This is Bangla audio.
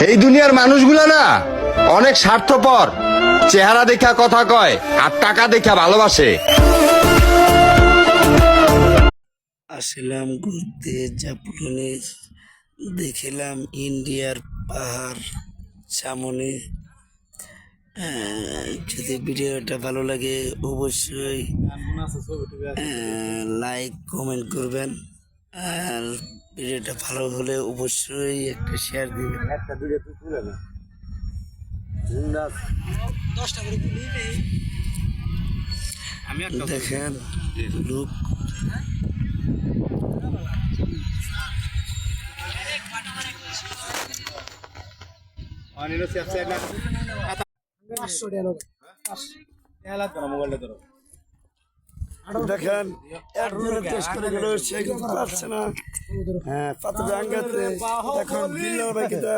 এই দুনিয়ার মানুষগুলা না অনেক স্বার্থপর, চেহারা দেখা কথা কয় আর টাকা দেখা ভালোবাসে। আসলাম ঘুরতে জাফলনে, দেখিলাম ইন্ডিয়ার পাহাড় সামনে। যদি ভিডিওটা ভালো লাগে অবশ্যই লাইক কমেন্ট করবেন, আর ভিডিওটা ভালো হলে অবশ্যই একটা শেয়ার দিবেন। দেখেন লোক দেখেন একজনের টেস্ট করে গেল, সে কিন্তু পারছে না। হ্যাঁ, পাতা ভাঙ্গাতে এখন বিল্লাল ভাই কিন্তু